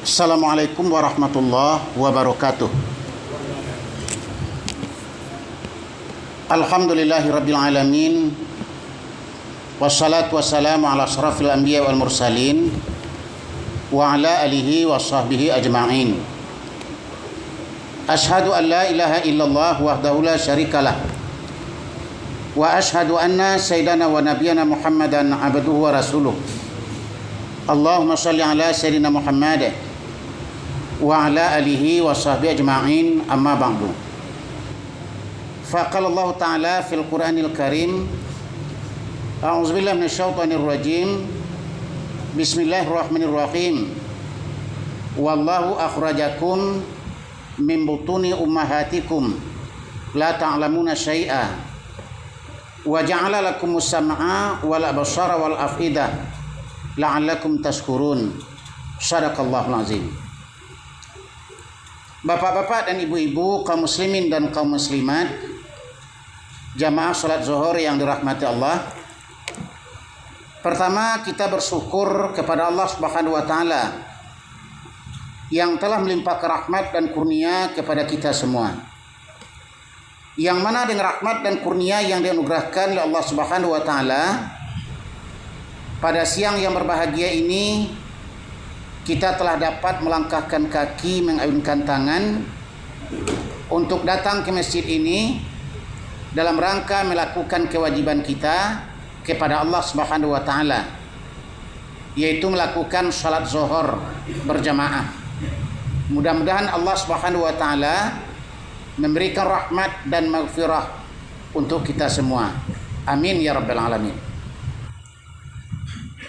Assalamualaikum warahmatullahi wabarakatuh. Alhamdulillahirabbil alamin. Wassalatu wassalamu ala asyrafil anbiya wal mursalin wa ala alihi wa sahbihi ajma'in. Ashhadu an la ilaha illallah wahdahu la syarikalah wa ashhadu anna sayyidana wa nabiyana Muhammadan abduhu wa rasuluh. Allahumma shalli ala sayyidina Muhammad wa ala alihi wa sahbihi ajma'in, amma ba'du. Faqala Allah Ta'ala fil Qur'anil Karim, a'udzubillahi minasyaitonir rajim. Bismillahirrahmanirrahim. Wallahu akhrajakum min butuni ummahatikum la ta'lamuna syai'a wa ja'ala lakumus sam'a wal absara wal af'idah la'allakum tashkurun. Shadaqallahul azim. Bapak-bapak dan ibu-ibu, kaum muslimin dan kaum muslimat, jamaah salat zuhur yang dirahmati Allah. Pertama, kita bersyukur kepada Allah Subhanahu wa taala yang telah melimpahkan rahmat dan kurnia kepada kita semua. Yang mana dengan rahmat dan kurnia yang dianugerahkan oleh Allah Subhanahu wa taala, pada siang yang berbahagia ini kita telah dapat melangkahkan kaki, mengayunkan tangan untuk datang ke masjid ini dalam rangka melakukan kewajiban kita kepada Allah Subhanahu wa taala, yaitu melakukan salat zuhur berjamaah. Mudah-mudahan Allah Subhanahu wa taala memberikan rahmat dan maghfirah untuk kita semua. Amin ya rabbal alamin.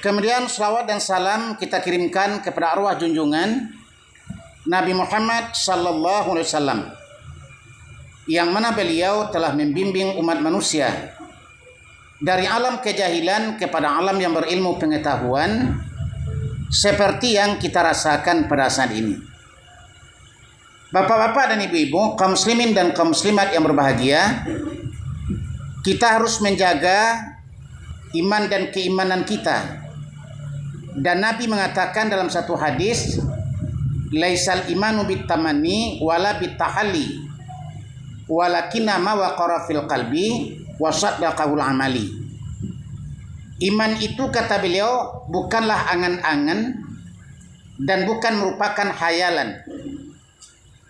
Kemudian salawat dan salam kita kirimkan kepada arwah junjungan Nabi Muhammad sallallahu alaihi wasallam, yang mana beliau telah membimbing umat manusia dari alam kejahilan kepada alam yang berilmu pengetahuan seperti yang kita rasakan pada saat ini. Bapak-bapak dan ibu-ibu, kaum muslimin dan kaum muslimat yang berbahagia, kita harus menjaga iman dan keimanan kita. Dan Nabi mengatakan dalam satu hadis, laisal imanu bitamani wala bitahalli walakinna ma waqara fil qalbi wa saddaqahul amali. Iman itu, kata beliau, bukanlah angan-angan dan bukan merupakan hayalan,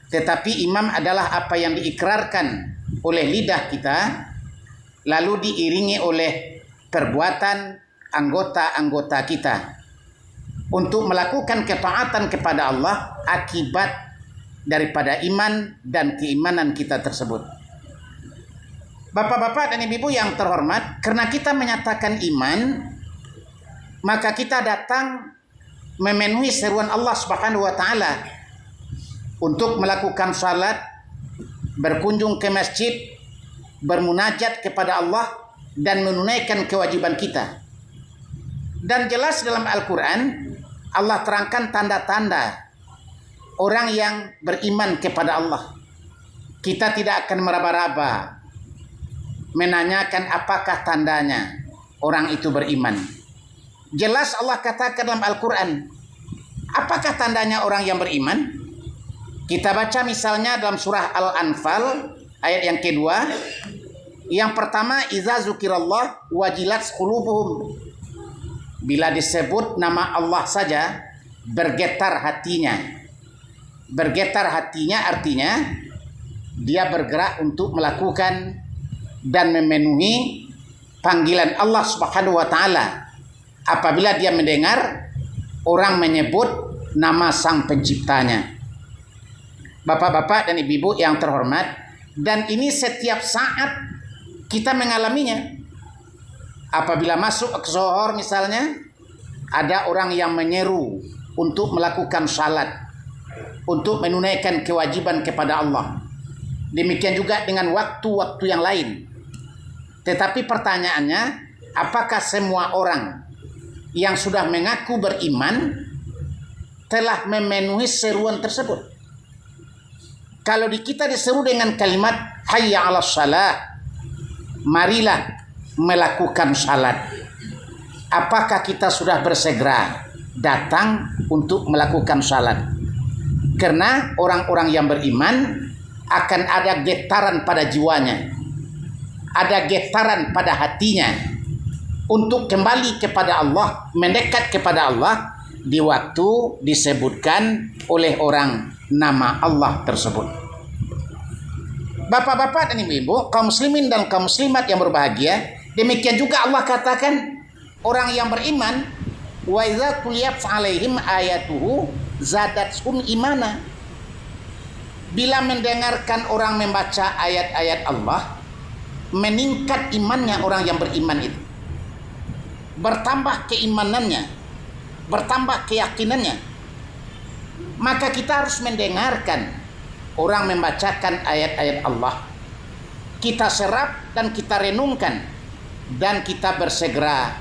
tetapi iman adalah apa yang diikrarkan oleh lidah kita lalu diiringi oleh perbuatan anggota-anggota kita untuk melakukan ketaatan kepada Allah akibat daripada iman dan keimanan kita tersebut. Bapak-bapak dan ibu-ibu yang terhormat, karena kita menyatakan iman, maka kita datang memenuhi seruan Allah Subhanahu wa taala untuk melakukan salat, berkunjung ke masjid, bermunajat kepada Allah dan menunaikan kewajiban kita. Dan jelas dalam Al-Quran Allah terangkan tanda-tanda orang yang beriman kepada Allah. Kita tidak akan meraba-raba menanyakan apakah tandanya orang itu beriman. Jelas Allah katakan dalam Al-Quran, apakah tandanya orang yang beriman? Kita baca misalnya dalam surah Al-Anfal ayat yang kedua. Yang pertama, iza zukirallah wajilat qulubuhum. Bila disebut nama Allah saja, bergetar hatinya. Bergetar hatinya artinya dia bergerak untuk melakukan dan memenuhi panggilan Allah Subhanahu wa taala apabila dia mendengar orang menyebut nama Sang Penciptanya. Bapak-bapak dan ibu-ibu yang terhormat, dan ini setiap saat kita mengalaminya. Apabila masuk ke zuhur misalnya, ada orang yang menyeru untuk melakukan salat, untuk menunaikan kewajiban kepada Allah. Demikian juga dengan waktu-waktu yang lain. Tetapi pertanyaannya, apakah semua orang yang sudah mengaku beriman telah memenuhi seruan tersebut? Kalau di kita diseru dengan kalimat hayya 'alas shalah, marilah melakukan salat, apakah kita sudah bersegera datang untuk melakukan salat. Karena orang-orang yang beriman akan ada getaran pada jiwanya, ada getaran pada hatinya untuk kembali kepada Allah, mendekat kepada Allah di waktu disebutkan oleh orang nama Allah tersebut. Bapak-bapak dan ibu-ibu, kaum muslimin dan kaum muslimat yang berbahagia, demikian juga Allah katakan orang yang beriman, wa idza tuliyat alaihim ayatuhu zadathum imana. Bila mendengarkan orang membaca ayat-ayat Allah, meningkat imannya orang yang beriman itu. Bertambah keimanannya, bertambah keyakinannya. Maka kita harus mendengarkan orang membacakan ayat-ayat Allah. Kita serap dan kita renungkan, dan kita bersegera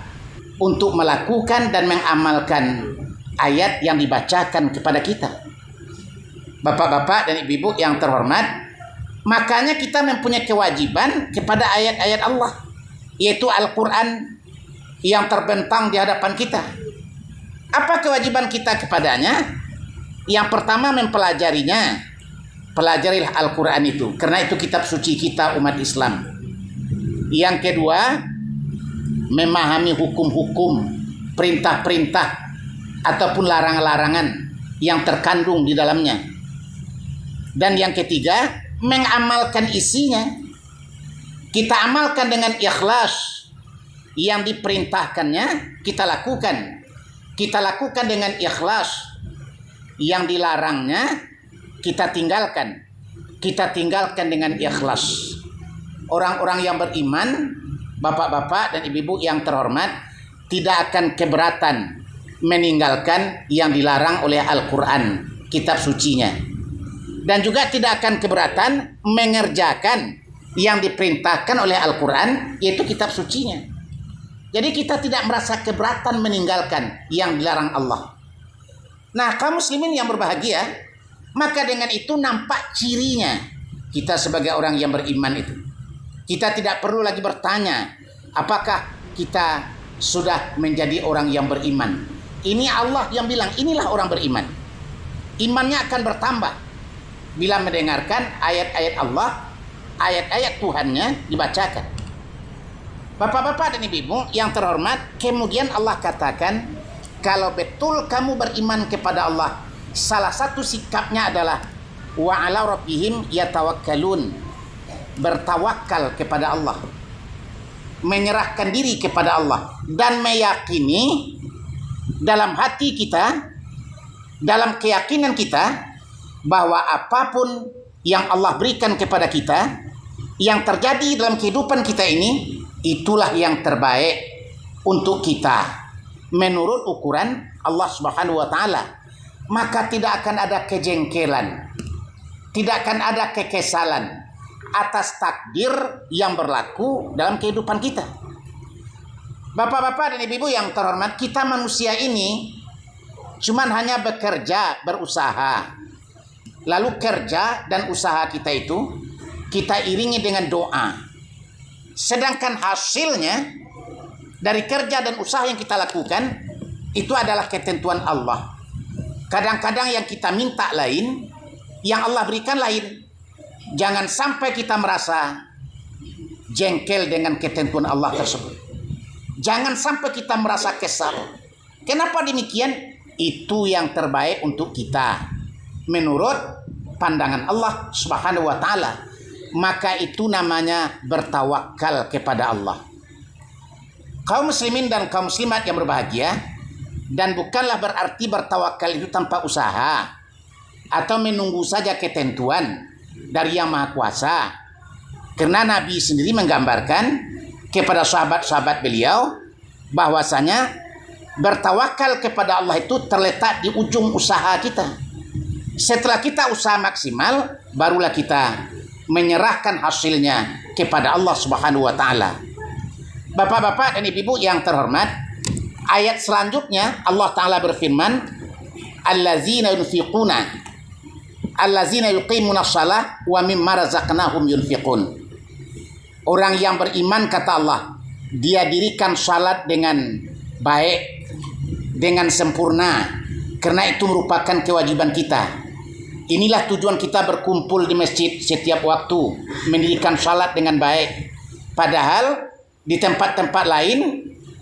untuk melakukan dan mengamalkan ayat yang dibacakan kepada kita. Bapak-bapak dan ibu-ibu yang terhormat, makanya kita mempunyai kewajiban kepada ayat-ayat Allah, yaitu Al-Quran yang terbentang di hadapan kita. Apa kewajiban kita kepadanya? Yang pertama, mempelajarinya. Pelajarilah Al-Quran itu, karena itu kitab suci kita umat Islam. Yang kedua, memahami hukum-hukum, perintah-perintah ataupun larangan-larangan yang terkandung di dalamnya. Dan yang ketiga, mengamalkan isinya. Kita amalkan dengan ikhlas. Yang diperintahkannya kita lakukan. Kita lakukan dengan ikhlas. Yang dilarangnya kita tinggalkan. Kita tinggalkan dengan ikhlas. Orang-orang yang beriman, bapak-bapak dan ibu-ibu yang terhormat, tidak akan keberatan meninggalkan yang dilarang oleh Al-Quran, kitab sucinya. Dan juga tidak akan keberatan mengerjakan yang diperintahkan oleh Al-Quran, yaitu kitab sucinya. Jadi kita tidak merasa keberatan meninggalkan yang dilarang Allah. Nah, kaum muslimin yang berbahagia, maka dengan itu nampak cirinya kita sebagai orang yang beriman itu. Kita tidak perlu lagi bertanya apakah kita sudah menjadi orang yang beriman. Ini Allah yang bilang, inilah orang beriman. Imannya akan bertambah bila mendengarkan ayat-ayat Allah, ayat-ayat Tuhannya dibacakan. Bapak-bapak dan ibu-ibu yang terhormat, kemudian Allah katakan, kalau betul kamu beriman kepada Allah, salah satu sikapnya adalah wa ala rabbihim yatawakkalun, bertawakal kepada Allah, menyerahkan diri kepada Allah, dan meyakini dalam hati kita, dalam keyakinan kita, bahwa apapun yang Allah berikan kepada kita, yang terjadi dalam kehidupan kita ini, itulah yang terbaik untuk kita menurut ukuran Allah Subhanahu wa taala. Maka tidak akan ada kejengkelan, tidak akan ada kekesalan atas takdir yang berlaku dalam kehidupan kita. Bapak-bapak dan ibu-ibu yang terhormat, kita manusia ini cuman hanya bekerja, berusaha. Lalu kerja dan usaha kita itu kita iringi dengan doa. Sedangkan hasilnya dari kerja dan usaha yang kita lakukan itu adalah ketentuan Allah. Kadang-kadang yang kita minta lain, yang Allah berikan lain. Jangan sampai kita merasa jengkel dengan ketentuan Allah tersebut. Jangan sampai kita merasa kesal. Kenapa demikian? Itu yang terbaik untuk kita menurut pandangan Allah Subhanahu wa taala. Maka itu namanya bertawakal kepada Allah. Kaum muslimin dan kaum muslimat yang berbahagia, dan bukanlah berarti bertawakal itu tanpa usaha atau menunggu saja ketentuan dari Yang Maha Kuasa. Karena Nabi sendiri menggambarkan kepada sahabat-sahabat beliau bahwasanya bertawakal kepada Allah itu terletak di ujung usaha kita. Setelah kita usaha maksimal, barulah kita menyerahkan hasilnya kepada Allah Subhanahu wa taala. Bapak-bapak dan ibu-ibu yang terhormat, ayat selanjutnya Allah taala berfirman, allazina yuqimuna shalah wa mimma razaqnahum yunfiqun. Orang yang beriman, kata Allah, dia dirikan salat dengan baik dengan sempurna, karena itu merupakan kewajiban kita. Inilah tujuan kita berkumpul di masjid setiap waktu, mendirikan salat dengan baik. Padahal di tempat-tempat lain,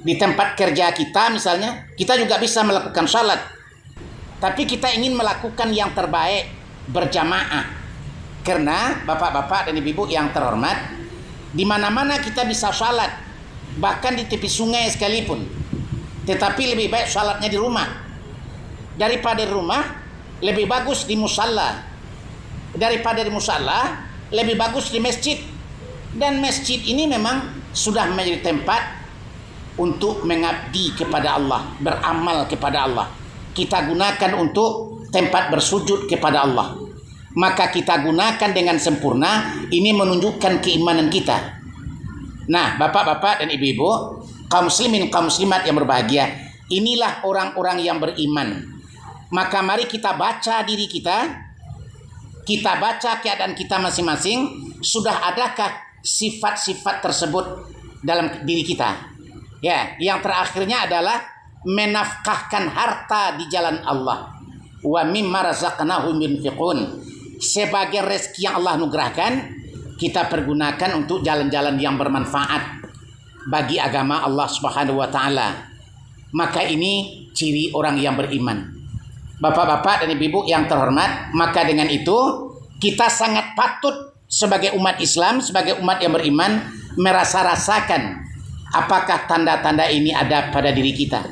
di tempat kerja kita misalnya, kita juga bisa melakukan salat. Tapi kita ingin melakukan yang terbaik berjamaah. Karena bapak-bapak dan ibu-ibu yang terhormat, di mana-mana kita bisa salat, bahkan di tepi sungai sekalipun. Tetapi lebih baik salatnya di rumah. Daripada di rumah, lebih bagus di musalla. Daripada di musalla, lebih bagus di masjid. Dan masjid ini memang sudah menjadi tempat untuk mengabdi kepada Allah, beramal kepada Allah. Kita gunakan untuk tempat bersujud kepada Allah. Maka kita gunakan dengan sempurna. Ini menunjukkan keimanan kita. Nah, bapak-bapak dan ibu-ibu, kaum muslimin, kaum muslimat yang berbahagia, inilah orang-orang yang beriman. Maka mari kita baca diri kita, kita baca keadaan kita masing-masing. Sudah adakah sifat-sifat tersebut dalam diri kita? Ya, yang terakhirnya adalah menafkahkan harta di jalan Allah. Wa mimma razaqnahum yunfiqun. Sebagai rezeki yang Allah anugerahkan, kita pergunakan untuk jalan-jalan yang bermanfaat bagi agama Allah Subhanahu wa taala. Maka ini ciri orang yang beriman. Bapak-bapak dan ibu-ibu yang terhormat, maka dengan itu kita sangat patut sebagai umat Islam, sebagai umat yang beriman, merasa-rasakan apakah tanda-tanda ini ada pada diri kita.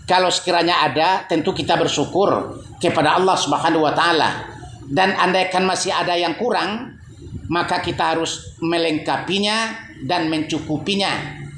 Kalau sekiranya ada, tentu kita bersyukur kepada Allah Subhanahu wa taala. Dan andaikan masih ada yang kurang, maka kita harus melengkapinya dan mencukupinya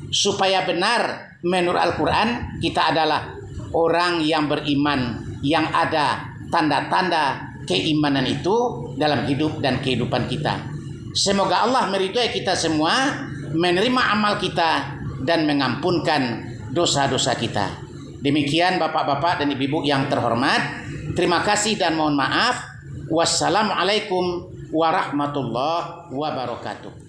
supaya benar menurut Al-Quran kita adalah orang yang beriman, yang ada tanda-tanda keimanan itu dalam hidup dan kehidupan kita. Semoga Allah meridhai kita semua, menerima amal kita dan mengampunkan dosa-dosa kita. Demikian bapak-bapak dan ibu-ibu yang terhormat, terima kasih dan mohon maaf. Wassalamualaikum warahmatullahi wabarakatuh.